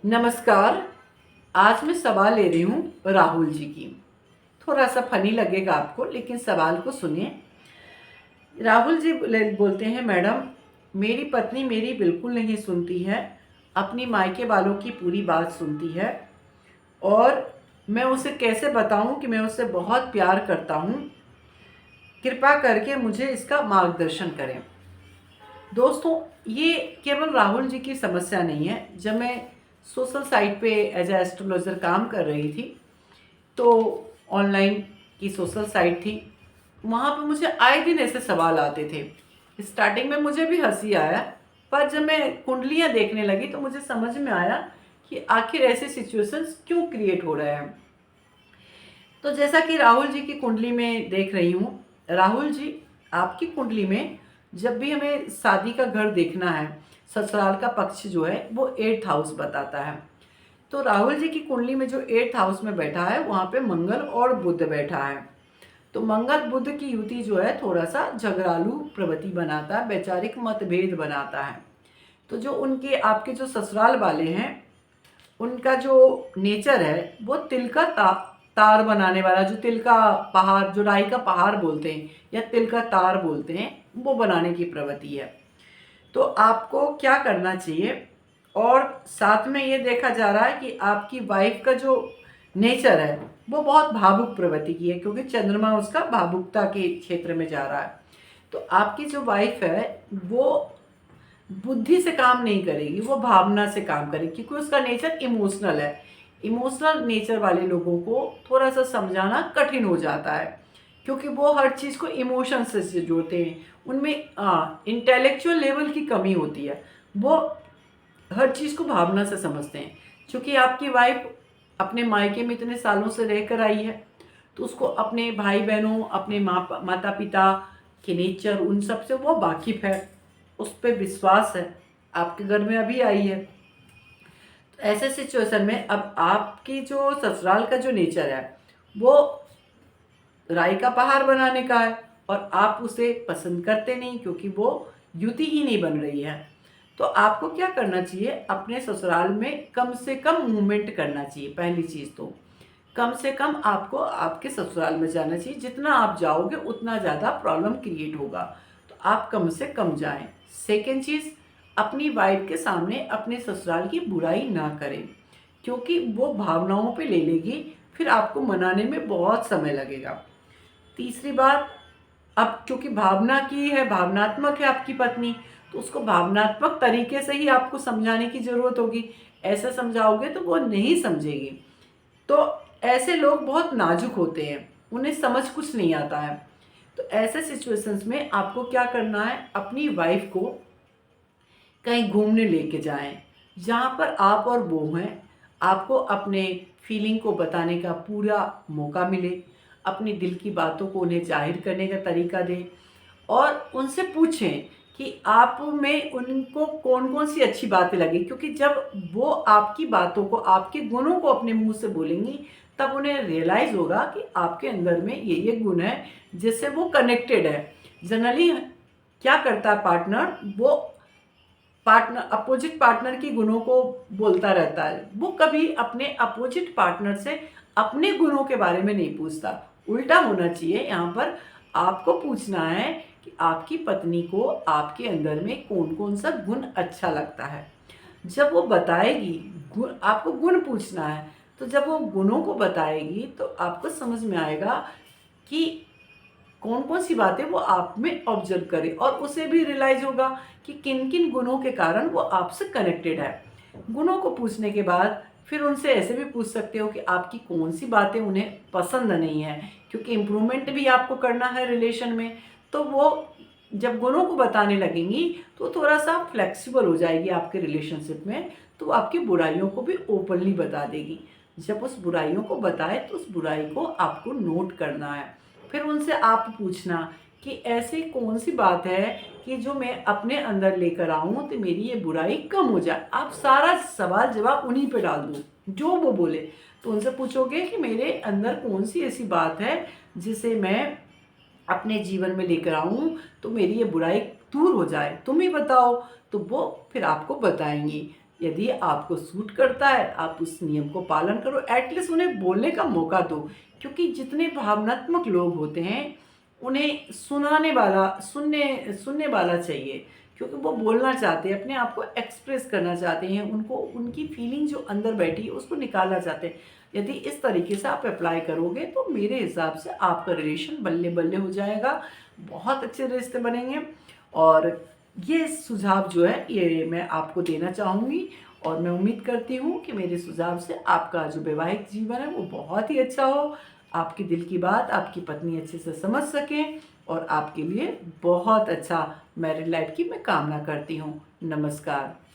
नमस्कार। आज मैं सवाल ले रही हूँ राहुल जी की। थोड़ा सा फनी लगेगा आपको, लेकिन सवाल को सुनिए। राहुल जी बोलते हैं, मैडम मेरी पत्नी मेरी बिल्कुल नहीं सुनती है, अपनी मायके वालों की पूरी बात सुनती है, और मैं उसे कैसे बताऊँ कि मैं उससे बहुत प्यार करता हूँ। कृपा करके मुझे इसका मार्गदर्शन करें। दोस्तों, ये केवल राहुल जी की समस्या नहीं है। जब मैं सोशल साइट पे एज ए एस्ट्रोलॉजर काम कर रही थी, तो ऑनलाइन की सोशल साइट थी, वहाँ पे मुझे आए दिन ऐसे सवाल आते थे। स्टार्टिंग में मुझे भी हंसी आया, पर जब मैं कुंडलियाँ देखने लगी तो मुझे समझ में आया कि आखिर ऐसे सिचुएशंस क्यों क्रिएट हो रहे हैं। तो जैसा कि राहुल जी की कुंडली में देख रही हूँ, राहुल जी आपकी कुंडली में जब भी हमें शादी का घर देखना है, ससुराल का पक्ष जो है वो 8th हाउस बताता है। तो राहुल जी की कुंडली में जो 8th हाउस में बैठा है, वहाँ पे मंगल और बुध बैठा है। तो मंगल बुध की युति जो है थोड़ा सा झगड़ालू प्रवृत्ति बनाता है, वैचारिक मतभेद बनाता है। तो जो उनके आपके जो ससुराल वाले हैं, उनका जो नेचर है वो तिल का तार बनाने वाला, जो तिल का पहाड़, जो राई का पहाड़ बोलते हैं या तिल का तार बोलते हैं, वो बनाने की प्रवृत्ति है। तो आपको क्या करना चाहिए? और साथ में ये देखा जा रहा है कि आपकी वाइफ का जो नेचर है वो बहुत भावुक प्रवृत्ति की है, क्योंकि चंद्रमा उसका भावुकता के क्षेत्र में जा रहा है। तो आपकी जो वाइफ है वो बुद्धि से काम नहीं करेगी, वो भावना से काम करेगी, क्योंकि उसका नेचर इमोशनल है। इमोशनल नेचर वाले लोगों को थोड़ा सा समझाना कठिन हो जाता है, क्योंकि वो हर चीज़ को इमोशन से जोड़ते हैं। उनमें इंटेलेक्चुअल लेवल की कमी होती है, वो हर चीज़ को भावना से समझते हैं। क्योंकि आपकी वाइफ अपने मायके में इतने सालों से रहकर आई है, तो उसको अपने भाई बहनों, अपने माता पिता के नेचर, उन सब से वो वाकिफ़ है, उस पर विश्वास है। आपके घर में अभी आई है, तो ऐसे सिचुएशन में अब आपकी जो ससुराल का जो नेचर है वो राई का पहाड़ बनाने का है, और आप उसे पसंद करते नहीं, क्योंकि वो युति ही नहीं बन रही है। तो आपको क्या करना चाहिए? अपने ससुराल में कम से कम मूवमेंट करना चाहिए। पहली चीज़ तो कम से कम आपको आपके ससुराल में जाना चाहिए। जितना आप जाओगे उतना ज़्यादा प्रॉब्लम क्रिएट होगा, तो आप कम से कम जाएं। सेकेंड चीज़, अपनी वाइफ के सामने अपने ससुराल की बुराई ना करें, क्योंकि वो भावनाओं पे ले लेगी, फिर आपको मनाने में बहुत समय लगेगा। तीसरी बात, अब क्योंकि भावना की है, भावनात्मक है आपकी पत्नी, तो उसको भावनात्मक तरीके से ही आपको समझाने की ज़रूरत होगी। ऐसे समझाओगे तो वो नहीं समझेगी। तो ऐसे लोग बहुत नाजुक होते हैं, उन्हें समझ कुछ नहीं आता है। तो ऐसे सिचुएशंस में आपको क्या करना है? अपनी वाइफ को कहीं घूमने लेके जाएं, जहाँ पर आप और वो हैं। आपको अपने फीलिंग को बताने का पूरा मौका मिले, अपनी दिल की बातों को उन्हें जाहिर करने का तरीका दें, और उनसे पूछें कि आप में उनको कौन कौन सी अच्छी बातें लगी, क्योंकि जब वो आपकी बातों को, आपके गुणों को अपने मुंह से बोलेंगी, तब उन्हें रियलाइज़ होगा कि आपके अंदर में ये गुण है जिससे वो कनेक्टेड है। जनरली क्या करता है पार्टनर, वो पार्टनर अपोजिट पार्टनर की गुणों को बोलता रहता है, वो कभी अपने अपोजिट पार्टनर से अपने गुणों के बारे में नहीं पूछता। उल्टा होना चाहिए। यहाँ पर आपको पूछना है कि आपकी पत्नी को आपके अंदर में कौन कौन सा गुण अच्छा लगता है। जब वो बताएगी, गुण आपको गुण पूछना है, तो जब वो गुणों को बताएगी तो आपको समझ में आएगा कि कौन कौन सी बातें वो आप में ऑब्जर्व करे, और उसे भी रियलाइज होगा कि किन किन गुणों के कारण वो आपसे कनेक्टेड है। गुणों को पूछने के बाद फिर उनसे ऐसे भी पूछ सकते हो कि आपकी कौन सी बातें उन्हें पसंद नहीं है, क्योंकि इम्प्रूवमेंट भी आपको करना है रिलेशन में। तो वो जब गुणों को बताने लगेंगी तो थोड़ा सा फ्लेक्सिबल हो जाएगी आपके रिलेशनशिप में, तो वो आपकी बुराइयों को भी ओपनली बता देगी। जब उस बुराइयों को बताए तो उस बुराई को आपको नोट करना है। फिर उनसे आप पूछना कि ऐसी कौन सी बात है कि जो मैं अपने अंदर लेकर आऊँ तो मेरी ये बुराई कम हो जाए। आप सारा सवाल जवाब उन्हीं पे डाल दो, जो वो बोले। तो उनसे पूछोगे कि मेरे अंदर कौन सी ऐसी बात है जिसे मैं अपने जीवन में लेकर आऊँ तो मेरी ये बुराई दूर हो जाए, तुम ही बताओ। तो वो फिर आपको बताएंगी। यदि आपको सूट करता है, आप उस नियम को पालन करो, एटलीस्ट उन्हें बोलने का मौका दो। क्योंकि जितने भावनात्मक लोग होते हैं, उन्हें सुनने सुनने वाला चाहिए, क्योंकि वो बोलना चाहते हैं, अपने आप को एक्सप्रेस करना चाहते हैं, उनको उनकी फीलिंग जो अंदर बैठी है उसको निकालना चाहते हैं। यदि इस तरीके से आप अप्लाई करोगे तो मेरे हिसाब से आपका रिलेशन बल्ले-बल्ले हो जाएगा, बहुत अच्छे रिश्ते बनेंगे। और ये सुझाव जो है ये मैं आपको देना चाहूँगी, और मैं उम्मीद करती हूँ कि मेरे सुझाव से आपका जो वैवाहिक जीवन है वो बहुत ही अच्छा हो, आपके दिल की बात आपकी पत्नी अच्छे से समझ सकें, और आपके लिए बहुत अच्छा मैरिड लाइफ की मैं कामना करती हूँ। नमस्कार।